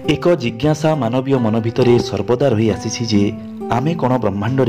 एक जिज्ञासा मानवीय मन भितर सर्वदा रही आसी जे आमे कौन ब्रह्मांड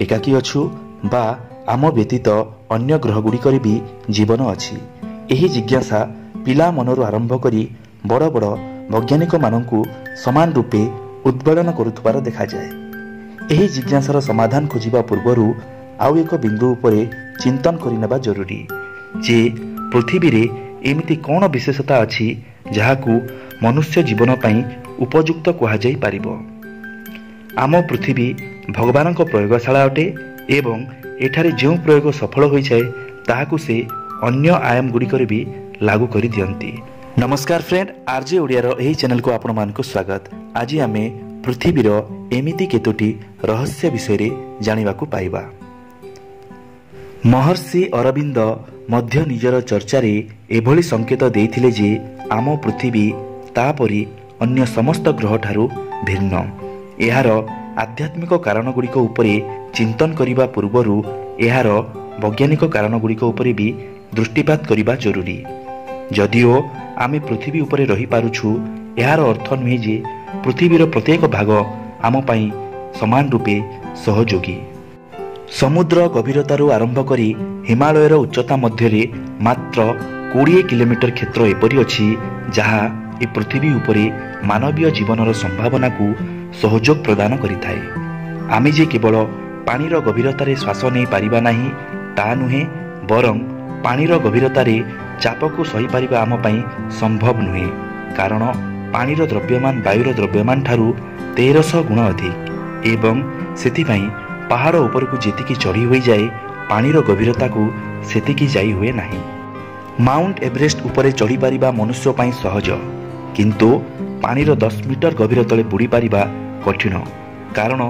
एकाकी अछु बा आम व्यतीत अन्य ग्रहगुड़िक भी जीवन अच्छी। यही जिज्ञासा पिला मनरू आरंभ करी बड़ बड़ वैज्ञानिक मानू समान रूपे उद्वेलन करुथुबार देखा जाए। यही जिज्ञासार समाधान खोजिबा पूर्वरु आउ एक बिंदु उपरे चिंतन करिनेबा जरूरी जे पृथ्वी रे एमिति कौन विशेषता अछि जहाकू मनुष्य जीवन पाई उपयुक्त कहा जाई पारिबो। आम पृथ्वी भगवान प्रयोगशाला अटे एवं एठारे जो प्रयोग सफल होई जाए ताहाकू से अन्य आयाम गुड़िकर भी लागू करि दियंती। नमस्कार फ्रेंड, आरजे ओडियार एही चैनल को आपण मानकु स्वागत। आज आमे पृथ्वीर एमिति केतोटी रहस्य विषय जानिबाकू पाइबा। महर्षि अरविंद मध्य निजर चर्चारे एभली संकेत देइथिले जे आम पृथ्वी तापरि अन्य समस्त ग्रह ठारू भिन्न। एहार आध्यात्मिक कारण गुड़िक उपरे चिंतन करिबा पूर्वरु एहार वैज्ञानिक कारण गुड़िक उपरे भी दृष्टिपात करिबा जरूरी। जदिओ आमे पृथ्वी उपरे रही पारुछु एहार अर्थ नुहे जे पृथ्वीर प्रत्येक भाग आम पाई समान रूपे सहयोगी। समुद्र गभीरतारू आरंभ करी हिमालयर उच्चता मध्यरे मात्र 20 किलोमीटर क्षेत्र एपरि अछि जहा ए पृथ्वी उपरे मानवीय जीवनर संभावना को सहयोग प्रदान करिथाए। आमे जे केवल पानीर गभीरतारे श्वास नहीं पारिबा नाही ता नुहे, बरं पानीर गभीरतारे चाप को सही पारिबा आम पाई संभव नुहे, कारण पानीर द्रव्यमान वायुर द्रव्यमान ठारू 1300 गुण अधिक एवं सेतिपाई पहाड़ उपरकू जेतिकी चढ़ी होई जाए पानीर गभीरता को सेतिकी जाई हुए नाही। माउंट एवरेस्ट उपरे चढ़ी पारिबा मनुष्य पाई सहज, किंतु पानीर 10 मीटर गभीर तले बुड़ी पारिबा कठिन, कारण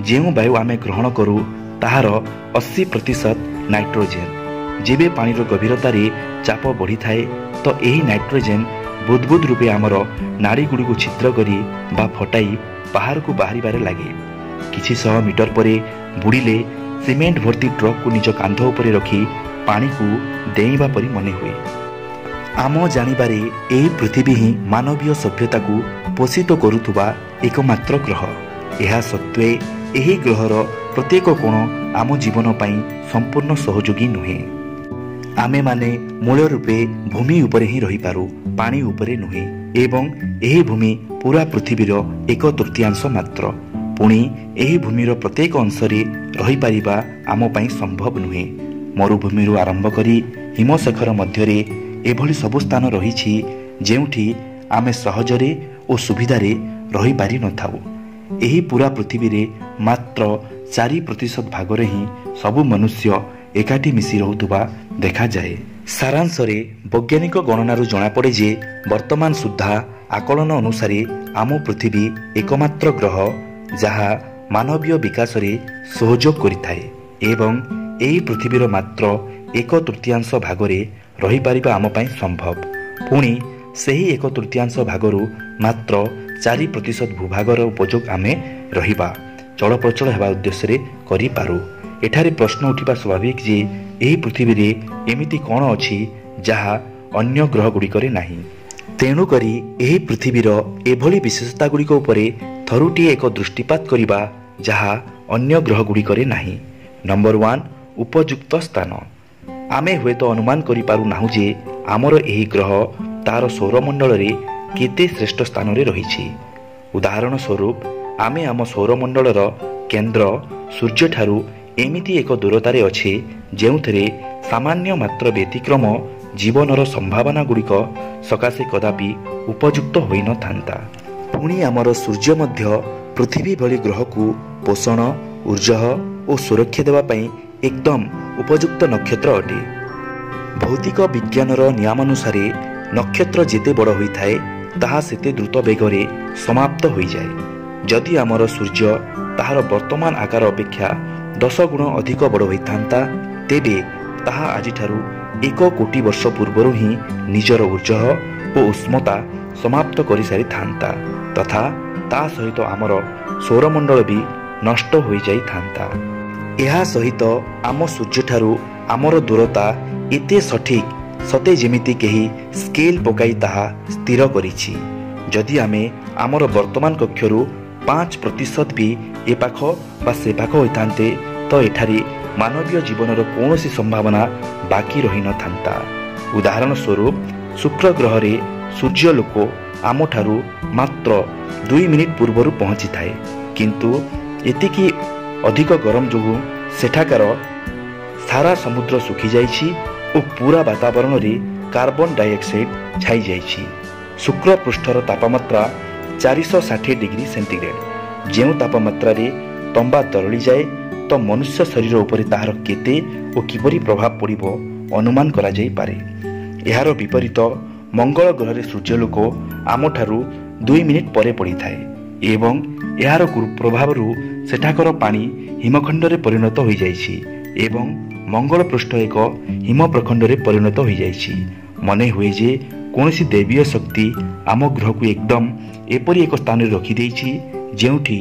जेउ वायु आमे ग्रहण करू ताहार 80% नाइट्रोजेन। जेबे पानीर गभीरतारे चाप बढ़ी थाए तो एही नाइट्रोजेन बुदबुद रूपे आमर नाड़ी गुड़ी को छिद्र करी बा फटाई बाहर को बाहरिबारे लागे। किछि 100 मीटर परे बुड़िले सीमेंट भर्ती ट्रक को निज कांध उपरे रखी पानी को देइबा परी मने हुए। आम जानिबारे एही पृथ्वी ही मानवीय सभ्यता को पोषित करुथुबा एकमात्र ग्रह। एहा सत्वे एही ग्रहर प्रत्येक कोण आम जीवन पाई संपूर्ण सहयोगी नुहे। आमे माने मूल रूपे भूमि उपरे ही रही पारू, पानी उपरे नुहे, एवं एही भूमि पूरा पृथ्वीर 1/3 मात्र। पुणी एही भूमिर प्रत्येक अंशरे रही पारिबा आम पाई संभव नुहे। मरुभूमि आरंभ करी हिमशेखर मध्यरे एभली सबु स्थान रहिछि जेउठी आमे सहजरे और सुविधारे रही पारि नथाउ। एही पूरा पृथ्वी रे मात्र 4% भागरे ही सबु मनुष्य एकाठी मिसी रहुतुबा देखा जाए। सारांश रे वैज्ञानिक गणनारू जଣା पड़े जे वर्तमान सुद्धा आकलन अनुसारे आम पृथ्वी एकमात्र ग्रह जहा मानवीय विकास रे सहयोग करिथाए एवं एही पृथ्वीर मात्र 1/3 भागरे रही पारिबा आम पाई संभव। पुणी सेही 1/3 भागरू मात्र 4% भूभागर उपयोग आमे रहिबा चलप्रचल हेबा उद्देश्य रे करि पारू। एठारे प्रश्न उठिबा स्वाभाविक जे एही पृथ्वी रे एमिति कोन अछि जहा अन्य ग्रह गुड़िकरे नाही। तेणु करी एही पृथ्वीर एभली विशेषता गुड़िक उपरे थरुटी एक दृष्टिपात करिबा जहा अन्य ग्रह गुड़िकरे नाही। नंबर 1 उपयुक्त स्थान। आमे हुए तो अनुमान करि पारू नाहु जे आमर एही ग्रह तार सौरमंडल रे केते श्रेष्ठ स्थान रे रहिछि। उदाहरण स्वरूप आमे आम सौरमंडलर केंद्र सूर्य ठारू एमिति एक दूरतारे अछि जेउथरे सामान्य मात्र व्यतिक्रम जीवनर संभावना गुड़िक सकाशे कदापि उपयुक्त होई न थांता। पुणी आमर सूर्य मध्य पृथ्वी भली ग्रह को पोषण, ऊर्जा और सुरक्षा देवा पई एकदम उपयुक्त नक्षत्र अटे। भौतिक विज्ञानर नियमानुसारे नक्षत्र जेते बड़ होइथाए ताहा सेते द्रुत बेगरे समाप्त होई जाए। जदि आमर सूर्य ताहार वर्तमान आकार अपेक्षा 10 गुण अधिक बड़ होइथांता तेबे ताहा आजिठारू 1 कोटी वर्ष पूर्वरु ही निजर ऊर्जा और उष्मता समाप्त करि सारि थांता तथा ता सहित आमर सौरमंडल भी नष्ट होई जाई थांता। एहा सहित आम सूर्य ठारू आमर दूरता एते सठिक सते जेमिति केही स्केल पकाई ताहा स्थिर करिछि। जदि आमे आमर वर्तमान कक्षरू 5% भी ए पाख बा से पाख होइथान्ते तो एठारी मानवीय जीवनर कौनसी संभावना बाकी रही न थांता। उदाहरण स्वरूप शुक्र ग्रह रे सूर्यलोक आमठारू मात्र 2 मिनिट पूर्वर पहुँची थाए, किंतु एतिकी अधिक गरम जोगु सेठाकार सारा समुद्र सुखी जाइछि और पूरा वातावरण रे कार्बन डाइऑक्साइड छाई जाइछि। शुक्र पृष्ठर तापमात्रा 460 डिग्री सेंटीग्रेड। जो तापमात्रा रे तंबा तरली जाए तो मनुष्य शरीर उपरे ताहार केते और किपरि प्रभाव पड़िबो अनुमान करा जाई पारे। एहार विपरीत मंगल ग्रह रे सूर्यलोक आमठारू 2 मिनिट परे पड़ी थाए एवं एहार प्रभावरू सेठाकर पानी हिमखंड रे परिणत हो जाइछि एवं मंगल पृष्ठ एक हिम प्रखंड रे परिणत हो जाइछि। मने हुए जे कौनसी दैवीय शक्ति आम ग्रह को एकदम एपरी एक स्थान रे रखी देइछि जेउठी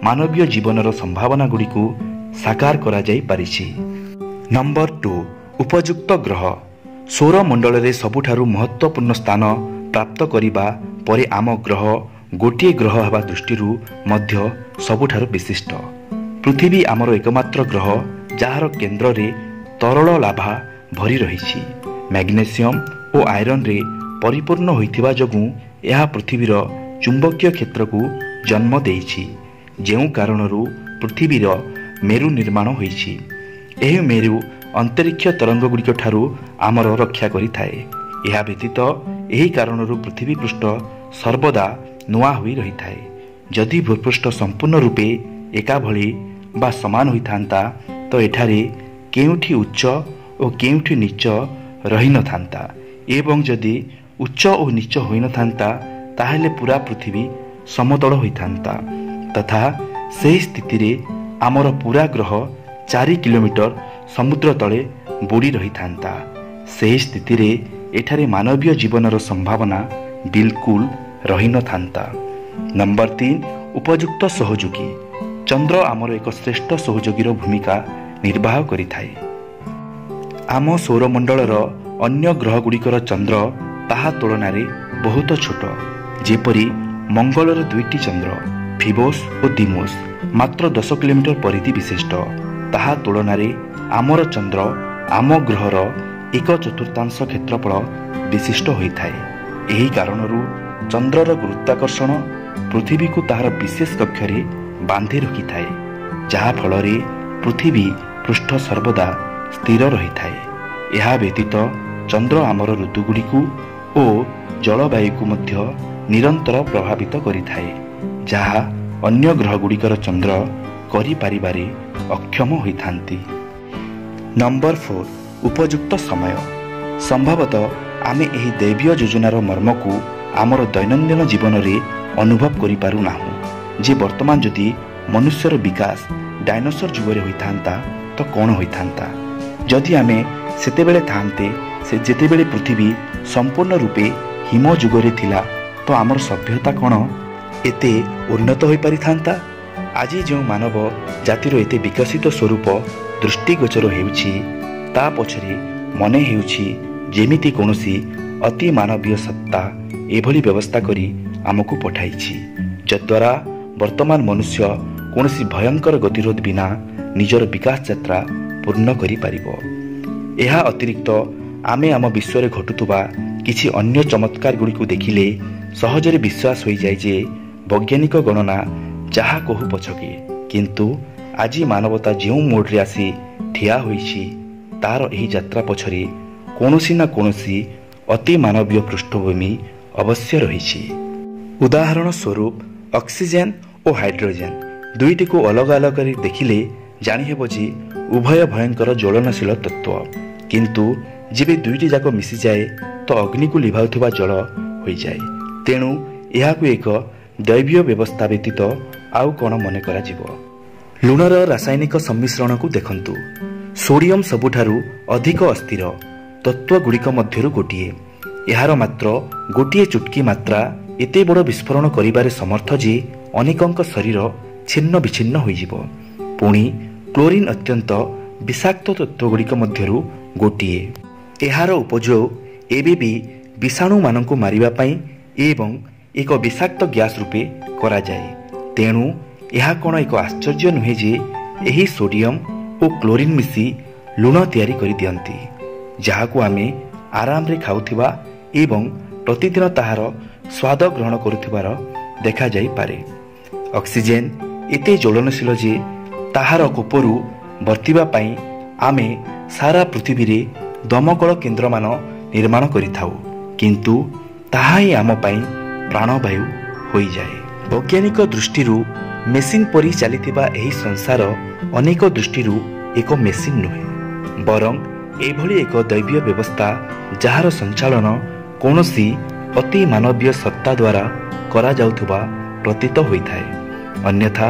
मानवीय जीवनर संभावना गुडी को साकार करा जाई पारिछि। नंबर 2 उपयुक्त ग्रह। सौरमंडल रे सबुठारु महत्वपूर्ण स्थान प्राप्त करिबा परे आम ग्रह गोटे ग्रह हवा दृष्टिरू मध्य सबुठारु विशिष्ट। पृथ्वी आमर एकमात्र ग्रह जार केन्द्र रे तरल लाभा भरी रहिछि। मैग्नेशियम और आयरन रे परिपूर्ण होइथिबा जोगु यह पृथ्वीर चुंबकीय क्षेत्र को जन्म देइछि, जेउ कारणरू पृथ्वीर मेरु निर्माण होइछि। एही मेरु अंतरिक्ष तरंग गुड़िक ठारू आमर रक्षा करिथाए। यह व्यतीत एही कारणरू पृथ्वी पृष्ठ सर्वदा नुआ होई रहिथाए। जदि भूपृष्ठ संपूर्ण रूपे एका भली बा समान होइथांता तो एठारे केउठी उच्च और केउठी नीच रही न थांता एवं जदि उच्च और नीच होई न थांता ताहेले पूरा पृथ्वी समतल होइथांता तथा सही स्थिति रे आमर पूरा ग्रह 4 किलोमीटर समुद्र तले बुड़ी रही थांता। सही स्थिति रे एठारे मानवीय जीवनर संभावना बिल्कुल रही न थांता। नंबर 3 उपयुक्त सहयोगी। चंद्र आमर एक श्रेष्ठ सहयोगीर भूमिका निर्वाह करिथाए। आम सौरमंडलर अन्य ग्रह गुड़िकर चंद्र ताहा तुलन में बहुत छोट। जेपरी मंगलर 2टी चंद्र फिबोस और दिमोस मात्र 10 किलोमीटर परिधि विशिष्ट, ताहा तुलन में आमर चंद्र आम ग्रहर 1/4 क्षेत्रफल विशिष्ट होइथाए। एही कारणरू चंद्रर गुरुत्वाकर्षण पृथ्वी को ताहार विशेष कक्षरे बांधि रखिथाए, जहा फलरे पृथ्वी पृष्ठ सर्वदा स्थिर रही थाए। यह व्यतीत चंद्र आमर ऋतुगुड़ी और जलवायु को मध्य निरंतर प्रभावित करिथाए, जहा अन्य ग्रह गुड़िकर चंद्र करि पारिबारे अक्षम होइथांती। नंबर 4 उपयुक्त समय। संभवतः आमे एही दैवीय योजनार मर्म को आमर दैनंदिन जीवन रे अनुभव करि पारु नाहु जे वर्तमान जदि मनुष्यर विकास डायनोसर जुगरे होइथांता तो कौन होइथांता। जदि आमे सेतेबेले थांते से जेतेबेले पृथ्वी संपूर्ण रूपे हिम जुगरे थिला तो आमर सभ्यता कौन एते उन्नत होई पारिथांता। आज जो मानव जातिर एते विकसित स्वरूप दृष्टिगोचर हेउछि ता पछरे मने हेउछि जेमिति कोनोसी अति मानवीय सत्ता एभली व्यवस्था करी आमको पठाइछि, जद्वारा वर्तमान मनुष्य कोनोसी भयंकर गतिरोध बिना निजर विकास यात्रा पूर्ण करि पारिबो। एहा अतिरिक्त आमे आम विश्व रे घटुतुबा किछि अन्य चमत्कार गुडी को देखिले सहजरे विश्वास होई जाय जे वैज्ञानिक गणना जहा कहू पछके, किंतु आज मानवता जो मोड रे आसी ठिया होइछि तार एही यात्रा पछरे कोनोसी ना कोनोसी अति मानवीय पृष्ठभूमि अवश्य रहिछि। उदाहरण स्वरूप ऑक्सीजन और हाइड्रोजन दुईटी को अलग अलग कर देखिले जानी हेबो जे उभय भयंकर ज्वलनशील तत्व, किंतु जेबे दुईटी जाक मिसी जाए तो अग्नि को लिभाउथिबा जल होई जाए। तेणु एहाकु एक दैवीय व्यवस्था व्यतीत आउ कोन मने करा जिवो। लुणर रासायनिक सम्मिश्रण को देखंतु। सोडियम सबुठारु अधिक अस्थिर तत्व गुड़िक मध्यरु गोटिए। एहार मात्र गोटिए चुटकी मात्रा एते बड़ विस्फोरण करिबारे समर्थ जे अनेकंक शरीर छिन्न विछिन्न होइजिवो। पुणी क्लोरीन अत्यंत विषाक्त तत्व गुड़िक मध्यरु गोटिए। एहार उपयोग एबे भी विषाणु मानंकु मारिबा पई एवं ଏକ ବିଷାକ୍ତ ଗ୍ୟାସ୍ ରୂପେ କରାଯାଏ। ତେଣୁ ଏହା କ'ଣ ଏକ ଆଶ୍ଚର୍ଯ୍ୟ ନୁହେଁ ଯେ ଏହି ସୋଡ଼ିୟମ୍ ଓ କ୍ଲୋରିନ୍ ମିଶି ଲୁଣ ତିଆରି କରିଦିଅନ୍ତି, ଯାହାକୁ ଆମେ ଆରାମରେ ଖାଉଥିବା ଏବଂ ପ୍ରତିଦିନ ତାହାର ସ୍ୱାଦ ଗ୍ରହଣ କରୁଥିବାର ଦେଖାଯାଇପାରେ। ଅକ୍ସିଜେନ୍ ଏତେ ଜ୍ୱଳନଶୀଳ ଯେ ତାହାର କୋପରୁ ବର୍ତ୍ତିବା ପାଇଁ ଆମେ ସାରା ପୃଥିବୀରେ ଦମକଳ କେନ୍ଦ୍ରମାନ ନିର୍ମାଣ କରିଥାଉ, କିନ୍ତୁ ତାହା ହିଁ ଆମ ପାଇଁ ପ୍ରାଣବାୟୁ ହୋଇଯାଏ। ବୈଜ୍ଞାନିକ ଦୃଷ୍ଟିରୁ ମେସିନ୍ ପରି ଚାଲିଥିବା ଏହି ସଂସାର ଅନେକ ଦୃଷ୍ଟିରୁ ଏକ ମେସିନ୍ ନୁହେଁ, ବରଂ ଏଭଳି ଏକ ଦୈବୀୟ ବ୍ୟବସ୍ଥା ଯାହାର ସଞ୍ଚାଳନ କୌଣସି ଅତି ମାନବୀୟ ସତ୍ତା ଦ୍ୱାରା କରାଯାଉଥିବା ପ୍ରତୀତ ହୋଇଥାଏ। ଅନ୍ୟଥା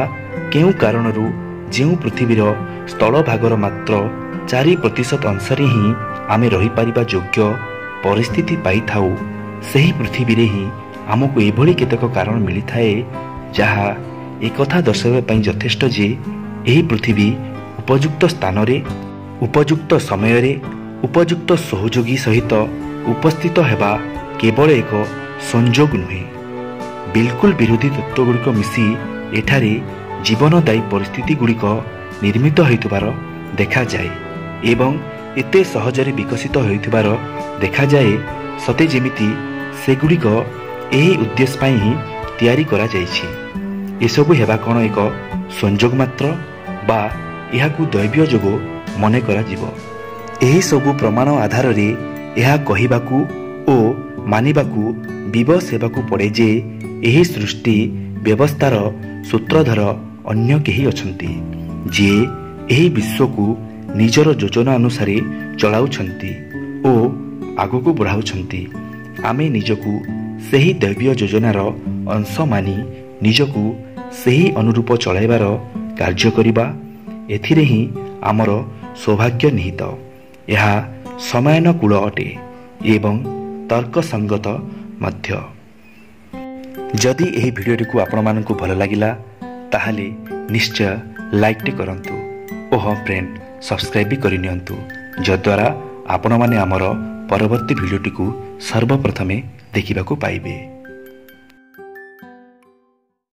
କେଉଁ କାରଣରୁ ଯେଉଁ ପୃଥିବୀର ସ୍ଥଳଭାଗର ମାତ୍ର 4% ଅଂଶରେ ହିଁ ଆମେ ରହିପାରିବା ଯୋଗ୍ୟ ପରିସ୍ଥିତି ପାଇଥାଉ, ସେହି ପୃଥିବୀରେ ହିଁ ଆମକୁ ଏଭଳି କେତେକ କାରଣ ମିଳିଥାଏ ଯାହା ଏକଥା ଦର୍ଶାଇବା ପାଇଁ ଯଥେଷ୍ଟ ଯେ ଏହି ପୃଥିବୀ ଉପଯୁକ୍ତ ସ୍ଥାନରେ ଉପଯୁକ୍ତ ସମୟରେ ଉପଯୁକ୍ତ ସହଯୋଗୀ ସହିତ ଉପସ୍ଥିତ ହେବା କେବଳ ଏକ ସଂଯୋଗ ନୁହେଁ, ବିଲକୁଲ ବିରୋଧୀ ତତ୍ତ୍ୱଗୁଡ଼ିକ ମିଶି ଏଠାରେ ଜୀବନଦାୟୀ ପରିସ୍ଥିତି ଗୁଡ଼ିକ ନିର୍ମିତ ହେଉଥିବାର ଦେଖାଯାଏ ଏବଂ ଏତେ ସହଜରେ ବିକଶିତ ହେଉଥିବାର ଦେଖାଯାଏ ସତେ ଯେମିତି ସେଗୁଡ଼ିକ ଏହି ଉଦ୍ଦେଶ୍ୟ ପାଇଁ ହିଁ ତିଆରି କରାଯାଇଛି। ଏସବୁ ହେବା କ'ଣ ଏକ ସଂଯୋଗ ମାତ୍ର ବା ଏହାକୁ ଦୈବୀୟ ଯୋଗ ମନେ କରାଯିବ? ଏହିସବୁ ପ୍ରମାଣ ଆଧାରରେ ଏହା କହିବାକୁ ଓ ମାନିବାକୁ ବିବଶ ହେବାକୁ ପଡ଼େ ଯେ ଏହି ସୃଷ୍ଟି ବ୍ୟବସ୍ଥାର ସୂତ୍ରଧର ଅନ୍ୟ କେହି ଅଛନ୍ତି, ଯିଏ ଏହି ବିଶ୍ୱକୁ ନିଜର ଯୋଜନା ଅନୁସାରେ ଚଳାଉଛନ୍ତି ଓ ଆଗକୁ ବଢ଼ାଉଛନ୍ତି। ଆମେ ନିଜକୁ ସେହି ଦୈବୀୟ ଯୋଜନାର ଅଂଶ ମାନି ନିଜକୁ ସେହି ଅନୁରୂପ ଚଳାଇବାର କାର୍ଯ୍ୟ କରିବା, ଏଥିରେ ହିଁ ଆମର ସୌଭାଗ୍ୟ ନିହିତ। ଏହା ସମୟାନୁକୂଳ ଅଟେ ଏବଂ ତର୍କସଙ୍ଗତ ମଧ୍ୟ। ଯଦି ଏହି ଭିଡ଼ିଓଟିକୁ ଆପଣମାନଙ୍କୁ ଭଲ ଲାଗିଲା ତାହେଲେ ନିଶ୍ଚୟ ଲାଇକ୍ଟି କରନ୍ତୁ ଓ ହଁ ଫ୍ରେଣ୍ଡ, ସବସ୍କ୍ରାଇବ୍ ବି କରିନିଅନ୍ତୁ, ଯଦ୍ୱାରା ଆପଣମାନେ ଆମର ପରବର୍ତ୍ତୀ ଭିଡ଼ିଓଟିକୁ ସର୍ବପ୍ରଥମେ ଦେଖିବାକୁ ପାଇବେ।